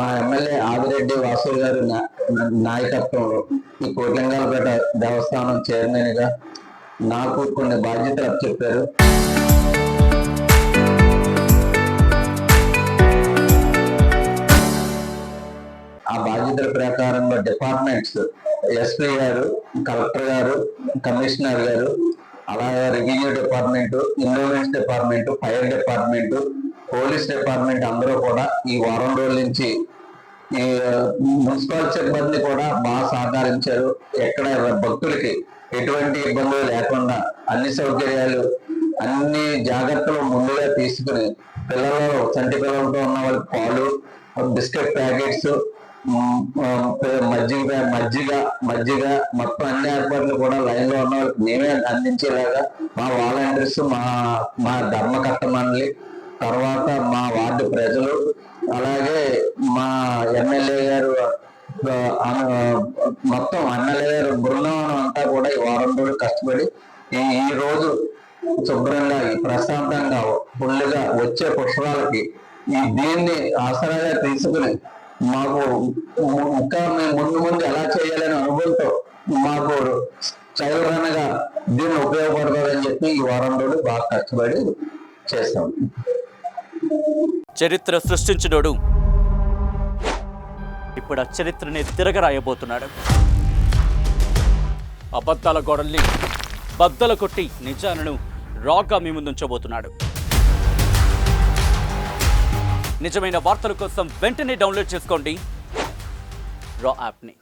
మా ఎమ్మెల్యే ఆదిరెడ్డి వాసు గారి నాయకత్వంలో ఈ కోట్లింగాలపేట దేవస్థానం చైర్మన్ గా నాకు కొన్ని బాధ్యతలు అప్పచెప్పారు. ఆ బాధ్యతల ప్రకారంగా డిపార్ట్మెంట్స్ ఎస్పీ గారు, కలెక్టర్ గారు, కమిషనర్ గారు, అలాగే revenue department, investment department, fire department, police department అందరూ కూడా ఈ వారం రోజుల నుంచి ఈ మున్సిపల్ సిబ్బంది కూడా బాగా సహకరించారు. ఎక్కడ భక్తులకి ఎటువంటి ఇబ్బందులు లేకుండా అన్ని సౌకర్యాలు, అన్ని జాగ్రత్తలు ముందుగా తీసుకుని పిల్లలు, చంటి పిల్లలతో ఉన్న వాళ్ళకి పాలు, బిస్కెట్ ప్యాకెట్స్, మజ్జిగ మొత్తం అన్ని ఏర్పాట్లు కూడా లైన్ లో ఉన్న వాళ్ళకి మేమే అందించేలాగా మా వాలంటీర్స్, మా ధర్మకర్త మండలి, తర్వాత మా వార్డు ప్రజలు, అలాగే మా ఎమ్మెల్యే గారు మొత్తం ఎమ్మెల్యే గారు బృందం అంతా కూడా ఈ వారం రోజులు కష్టపడి ఈ రోజు శుభ్రంగా ప్రశాంతంగా ఫుల్గా వచ్చే పుష్పాలకి దీన్ని ఆసరాగా తీసుకుని మాకు ఇంకా మేము ముందు ఎలా చేయాలనే అనుభవంతో మాకు ట్రయల్ రన్ గా దీన్ని ఉపయోగపడుతుందని చెప్పి ఈ వారం రోజులు బాగా కష్టపడి చేస్తాం. చరిత్ర సృష్టించినోడు ఇప్పుడు ఆ చరిత్రని తిరగరాయబోతున్నాడు. అబద్ధాల గోడల్ని బద్దలు కొట్టి నిజాలను రాగా మీ ముందుంచబోతున్నాడు. నిజమైన వార్తల కోసం వెంటనే డౌన్లోడ్ చేసుకోండి రా యాప్ని.